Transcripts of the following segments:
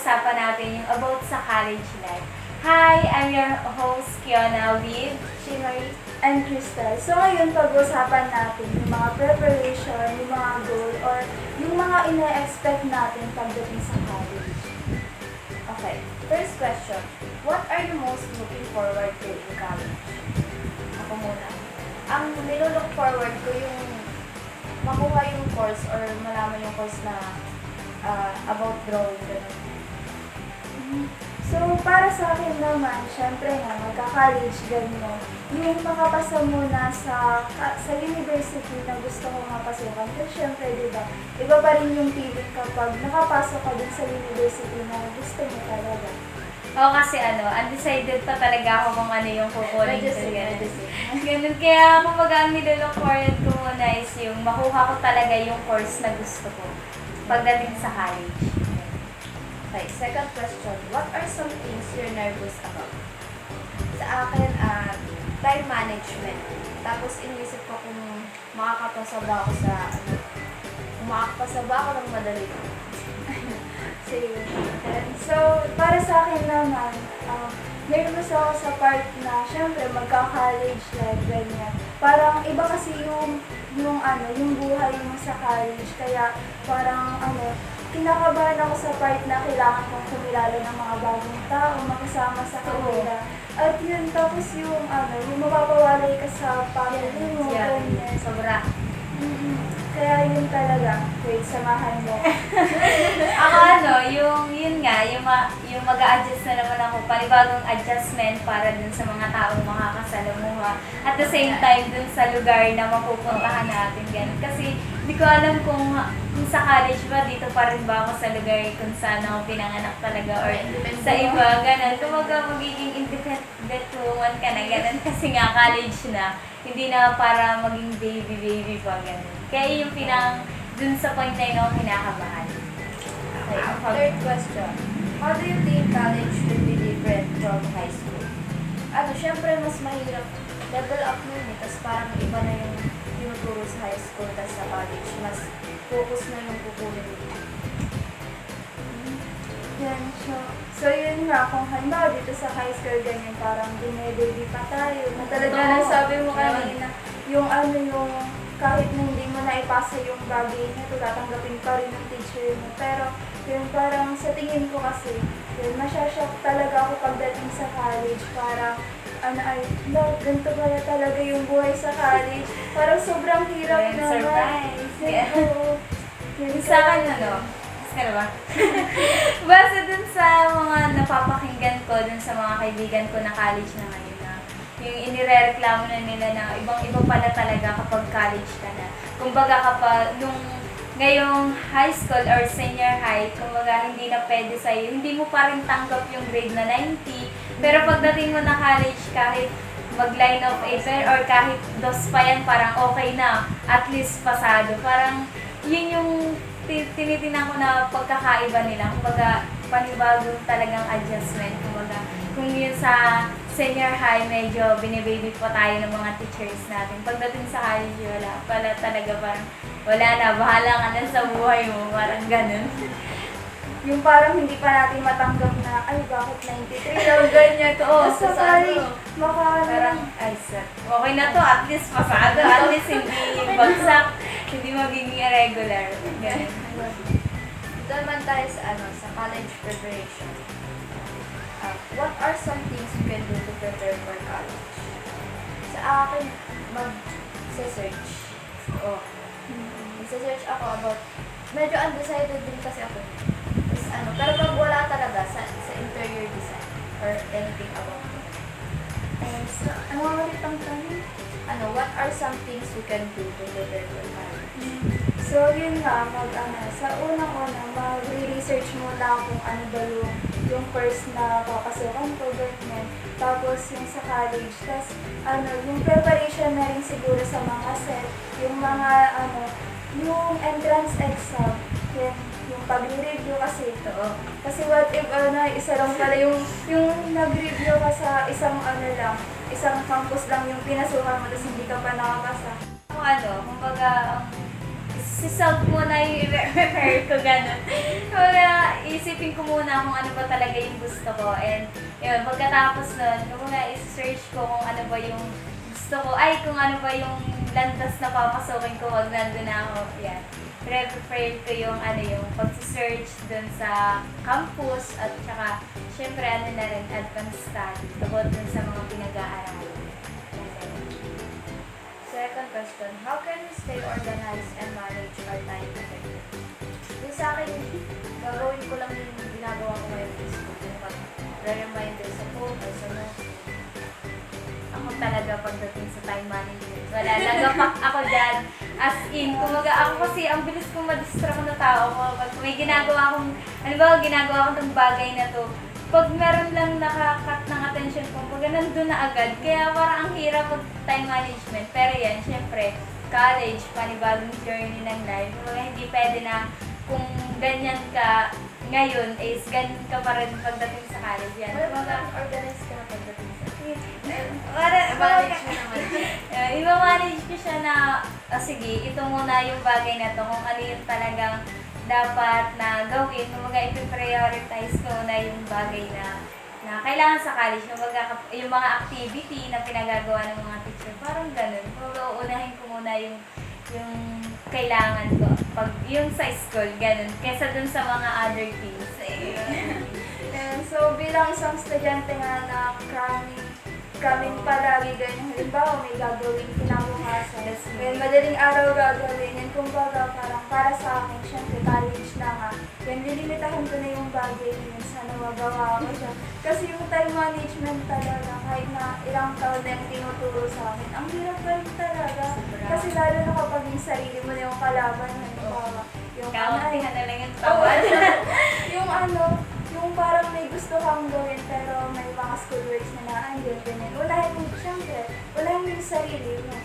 pag-uusapan natin yung about sa college life. Hi, I'm your host, Kiana, with Shimari and Crystal. So ngayon pag-usapan natin yung mga preparation, yung mga goal, or yung mga ina-expect natin pagdating sa college. Okay, first question. What are you most looking forward to in college? Ako muna. Ang nilook forward ko yung makuha yung course or malaman yung course na about drawing. Ganun. So para sa akin naman, syempre nga, magka-college ganyan, yung makapasa muna sa university na gusto ko mapasukan. Kasi syempre, di ba, iba pa rin yung feeling kapag nakapasok ka dun sa university na gusto mo talaga. Oo, kasi undecided pa talaga ako kung ano yung kukunin ko. Medicine. Ganun. Kaya kumbaga ang nilook forward ko muna is yung makuha ko talaga yung course na gusto ko pagdating sa college. Okay, second question. What are some things you're nervous about? Sa akin, time management. Tapos inisip ko kung makakapasa ba ako kung makakapasa ba ako ng madali. So, para sa akin naman, nervous ako sa part na, syempre, magka-college life, ganyan. Parang iba kasi yung buhay mo sa college. Kaya, parang, kinakabahan ako sa part na kailangan kong kumilala ng mga bagong tao, makasama sa kanila. At yun, tapos yung mapapawalay ka sa family mo, Yeah, ganyan. sobra. Kaya yun talaga, wait, samahan mo. Ako yung mag-a-adjust na naman ako, panibagong adjustment para dun sa mga taong makakasalamuha. At the same time, dun sa lugar na mapupuntahan natin, ganun. Kasi hindi ko alam kung sa college ba, dito pa rin ba ako sa lugar kung saan ako pinanganak talaga or sa iba, ganun. Kumaga magiging independent woman ka na, ganun. Kasi nga college na, hindi na para maging baby pa, ganun. Kaya yung dun sa point na yun ako kinakabahan. Okay, third question. How do you think college will be different from high school? Syempre mas mahirap level up mo yun eh. Tapos parang iba na yung tinuturo sa high school, tapos sa college, mas focus na yung kukunin mo. Yan, so yun nga, kung halimbawa dito sa high school ganyan, parang dinededy pa tayo. Na talaga Oo. na sabi mo kanina, yung kahit na hindi mo na ipasa yung bagay na ito, tatanggapin pa rin ng teacher mo. Pero yun parang sa tingin ko kasi, yun, masyashock talaga ako pagdating sa college. Parang, ganito pala talaga yung buhay sa college. Parang sobrang hirap Ayun, naman. surprise. Yeah. Oo. Yun, Sa akin, Gusto ba? Basta dun sa mga napapakinggan ko, dun sa mga kaibigan ko na college na ngayon na yung inirereklamo na nila na ibang-iba pala talaga kapag college ka na. Kumbaga kapag ngayong high school or senior high, kumbaga hindi na pwede sa'yo, hindi mo pa rin tanggap yung grade na 90. Pero pagdating mo na college, kahit mag-line of 8 or kahit dos pa yan, parang okay na. At least pasado. Parang yun yung tinitinan ko na pagkakaiba nila. Kumbaga, panibagong talagang adjustment. Kumbaga, kung yun sa senior high, medyo binibaby pa tayo ng mga teachers natin. Pagdating sa college, wala. Pala talaga parang, wala na, bahala ka na sa buhay mo. Parang ganun. yung parang hindi pa natin matanggap na, ay, bakit 93 daw, ganyan. Oo, Tapos sa sa college, Parang, ay, okay na to, at least pasado. At least hindi bagsak, hindi magiging irregular. Ganun. Ito naman tayo sa college preparation. What are some things you can do to prepare for college? Sa akin, mag-search. Mag-search ako about, medyo undecided din kasi ako. Tapos pero pag wala talaga sa interior design or anything about it. So, ano nga ulit ang tanong? What are some things we can do to prepare for college? So, yun nga, sa unang-una, mag-research muna kung ano ba yung course na papasukan ko, ganyan. Tapos, yung sa college. Tapos, yung preparation na rin siguro sa mga set, yung mga, yung entrance exam, yung pag-review kasi ito. Kasi what if, isa lang pala yung nag-review ka sa isang isang campus lang yung pinasukan mo, tapos hindi ka pa nakapasa. Kumbaga, si self muna yung i-refer ko, gano'n. Kumbaga, isipin ko muna kung ano ba talaga yung gusto ko. And yun, pagkatapos nun, kumbaga, i-search ko kung ano ba yung gusto ko. Ay, kung ano ba yung landas na papasukin ko wag nandun na ako. Yan. Prefer ko yung yung pag-search dun sa campus at saka syempre na rin advanced study tungkol dun sa mga pinag-aaralan. Second question, how can we stay organized and manage our time effectively? Yung sa akin, gagawin ko lang yung ginagawa ko ngayon sa school. Yung pag-reminder sa phone or sa notes. Ako talaga pagdating sa time management. Wala, nagapak ako dyan. As in, kumaga ako kasi ang bilis kong madistract na tao ko. Pag may ginagawa akong, ginagawa ko ng bagay na to, pag meron lang nakakat ng attention ko, pag nandun na agad. Kaya parang ang hirap pag time management. Pero yan, syempre, college, panibagong journey ng life. Kumbaga, hindi pwede na kung ganyan ka ngayon, is ganyan ka pa rin pagdating sa college. Yan. Wala Kumbaga, organize ka na pagdating sa manage mo naman. I-manage ko siya na, sige, ito muna yung bagay na to, kung ano yung talagang dapat na gawin. Kumbaga, i-prioritize ko na yung bagay na kailangan sa college. Kumbaga, yung mga activity na pinagagawa ng mga teacher, parang ganun. Kumbaga, uunahin ko muna yung kailangan ko. Pag, yung sa school, ganun. Kesa dun sa mga other things. And so, bilang isang estudyante nga na cramming palagi ganyan. Halimbawa, may gagawin kinabukasan. Then, madaling araw gagawin. Yan, kumbaga, parang para sa akin, syempre, college na nga. Yan, lilimitahan ko na yung bagay yun. Sana magawa ko siya. Kasi yung time management talaga, kahit na ilang taon na yung tinuturo sa akin, ang hirap ba rin talaga? Kasi lalo na kapag yung sarili mo na yung kalaban, halimbawa, yung Kauntihan na lang yung tawad. yung yung parang may gusto kang gawin pero may mga schoolworks na naandun, ganyan. Unahin mo, syempre, unahin mo yung sarili mo.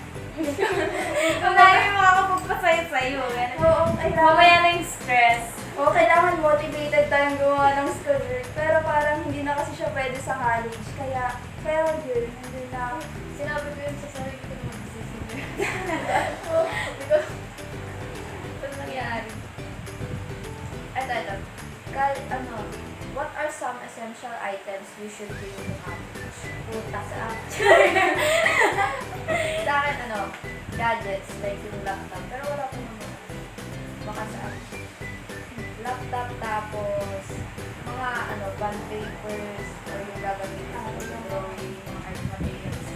Unahin mo ako magpasaya sa'yo. Oo, Mamaya na yung stress. Oo, kailangan motivated tayong gumawa ng schoolwork, pero parang hindi na kasi siya pwede sa college. Kaya yun, hindi na. Sinabi ko yun sa sarili ko na magsisipin. Ano nangyari? Ito. What are some essential items you should bring to college? Puta sa Sa akin, gadgets, like yung laptop. Pero wala ko naman. Baka saan. Laptop, tapos mga bond papers, or yung gagamitin sa drawing, mga art materials.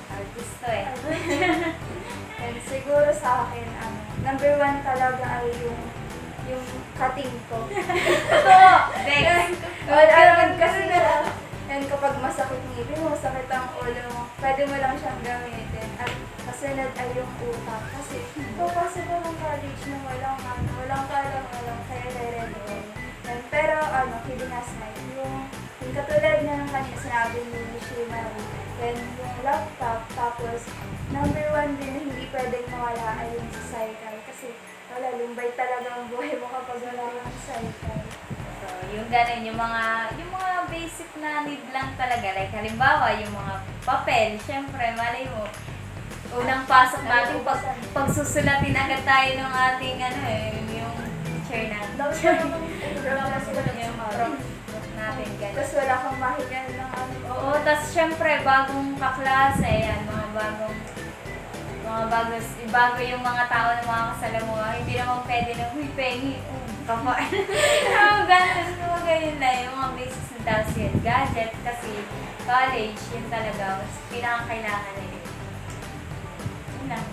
Artista eh. And siguro sa akin, number one talaga ay yung cutting ko. Totoo! Next! Kasi and kapag masakit ngipin mo, masakit ang ulo mo, pwede mo lang siyang gamitin. At kasunod ay yung utak. Kasi papasok ko ng college na walang kalang kaya ready ko. Pero kidding aside, yung katulad na ng kanina sinabi ni Shimari, then yung laptop, tapos number one din hindi pwedeng mawala ay yung cycle. Kasi wala, lumbay talaga ang buhay mo kapag wala kang cycle. So, yung ganun, yung mga basic na need lang talaga. Like, halimbawa, yung mga papel, syempre, malay mo, unang pasok natin, pagsusulatin agad tayo ng ating, yung teacher natin. Yung prompt natin, ganun. Tapos wala kang mahigan ng Oo, tas syempre, bagong kaklase, yan, bago yung mga tao na mga kasalamuha, hindi naman pwede na, huy, pengi, kakain. Ganun na yung mga basics na daw siya, gadget, kasi college, yun talaga, mas pinakakailangan na yun. Yun lang.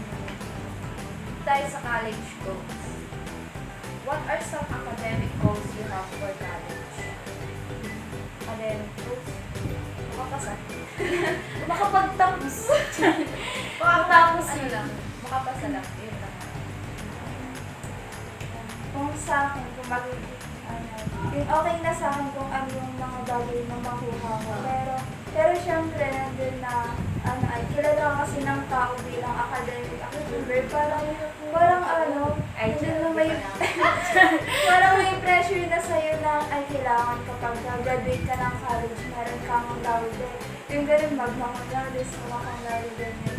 Tayo sa college goals. What are some academic goals you have for college? Academic goals? Makapasa. Makapagtapos. Makapagtapos lang. Makapasa lang. Yun lang. Kung sa akin, kung yung okay na sa akin kung ano yung mga bagay na makuha ko. Pero syempre, nandun na, kilala kasi ng tao bilang academic achiever. Parang may pressure na sa'yo na, kailangan kapag graduate ka ng college, meron kang laude. Yung ganun, mag-cum laude, summa cum laude, ganyan.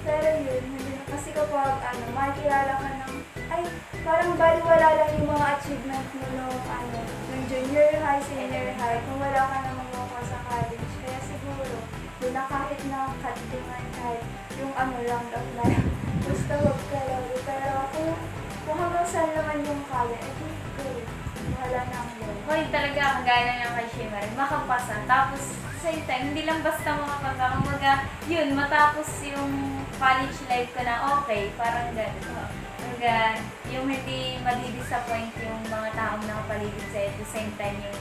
Pero yun, hindi na Kasi kapag makikilala ka ng, ay, parang baliwala lang yung mga achievement mo nung junior high, senior high, kung wala ka namang makuha sa college. Kaya siguro, doon na kahit na katingan, kahit yung lang na basta wag ka lang. Pero kung hanggang saan naman yung kaya, di go. Wala na ang goal. Hoy, talaga, kagaya lang ng kay Shimari, makapasa. Tapos, same time, hindi lang basta makapasa. Kumbaga, yun, matapos yung college life ko na okay, parang gano'n. Kumbaga, yung hindi madi-disappoint yung mga taong nakapaligid sa'yo, at the same time yung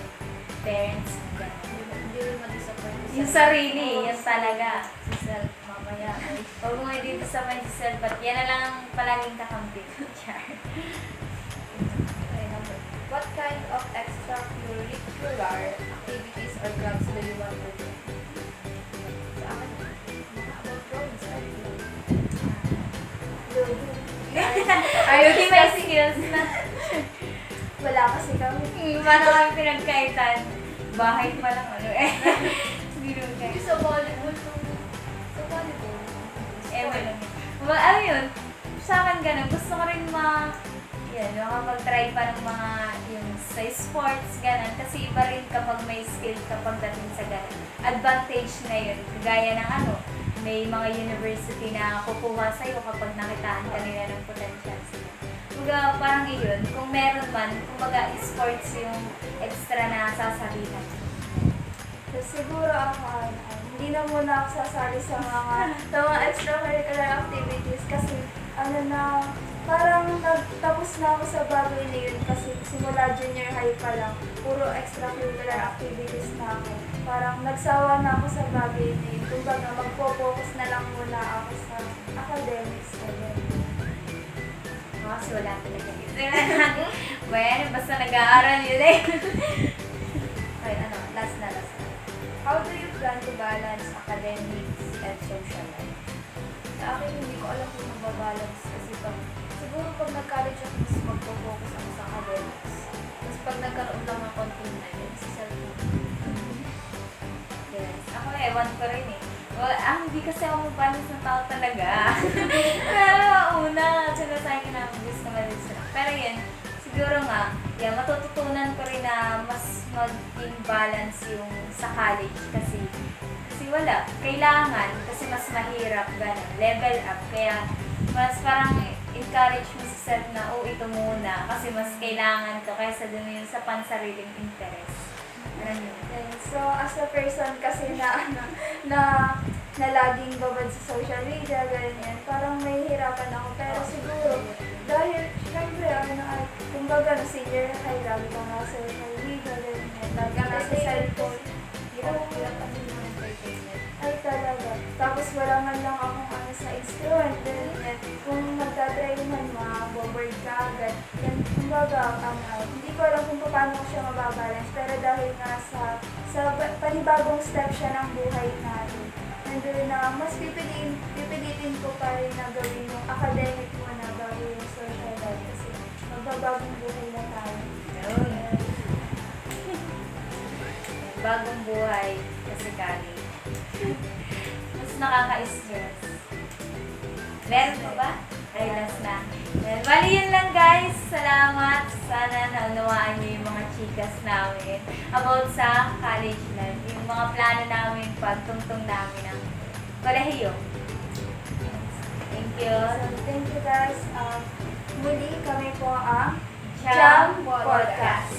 parents, gano'n. Hindi rin ma-disappoint Yung sarili, yan talaga. Si self, mamaya. Huwag mo i-disappoint si self, at yan na lang ang palaging kakampi ko. Char. Okay, number. What kind of extracurricular activities or clubs do you want to do? Sa akin, mga about drawings, art club. Ludo. Ayaw di may skills na. Wala kasi kami. Paano kami pinagkaitan? Bahay pa lang ano eh. Hindi naman Hindi kayo. sa volleyball. Sa volleyball. Eh, wala. Ano yun? Sa akin ganun. Gusto ko rin makapag-try pa ng mga yung sa sports, ganun. Kasi iba rin kapag may skill kapag dating sa ganun. Advantage na yun. Kagaya ng may mga university na kukuha sa'yo kapag nakitaan ka nila ng potential sila. Kumbaga, parang iyon, kung meron man, kumbaga, sports yung extra na sasabihan. So, siguro ako, hindi na muna ako sasali sa mga extracurricular activities kasi parang nagtapos na ako sa bagay na yun kasi simula junior high pa lang, puro extracurricular activities na ako. Parang nagsawa na ako sa bagay na yun. Kumbaga, magpo-focus na lang muna ako sa academics. Kasi wala talaga yun. Bueno, basta nag-aaral yun eh. Okay, last na. How do you plan to balance academics and social life? Sa akin, hindi ko alam kung magbabalance kasi siguro pag nag-college ako, mas magpo-focus ako sa academics. Tapos pag nagkaroon lang ng konting time, yun sa cellphone. Yes. Ako ewan ko rin eh. Well, hindi kasi ako mabalance ng tao talaga. Pero una, sinasabi ko na gusto ma-distract. Pero yun, siguro nga, matututunan ko rin na mas maging balance yung sa college kasi wala. Kailangan kasi mas mahirap ganun. Level up. Kaya mas parang encourage mo sa self na, ito muna kasi mas kailangan to kaysa dun yung sa pansariling interest. Ano yun? So, as a person kasi na laging babad sa social media, ganyan, parang may hirapan ako. Pero siguro, dahil, syempre, kumbaga, senior high, lagi ka nga sa social media, ganyan, lagi ka nasa cellphone. Hirap kami ng entertainment. Ay, talaga. Tapos, wala man lang akong sa instrument, ganyan. Kung magdadry man, maboboard ka agad. Yan, kumbaga, hindi ko alam kung paano ko siya mababalance. Pero dahil nga sa panibagong step siya ng buhay natin, nandun na mas pipilitin ko pa rin na gawin yung academic mo na bago yung social life kasi magbabagong buhay na tayo. Yun. Bagong buhay kasi college. Mas nakaka-stress. Meron pa ba? Ay, last na. Bali yun lang guys. Salamat. Sana naunawaan niyo yung mga chikas namin about sa college life. Yung mga plano namin pagtungtong namin ng kolehiyo. Thank you. So, thank you guys. Muli kami po ang Jam Podcast.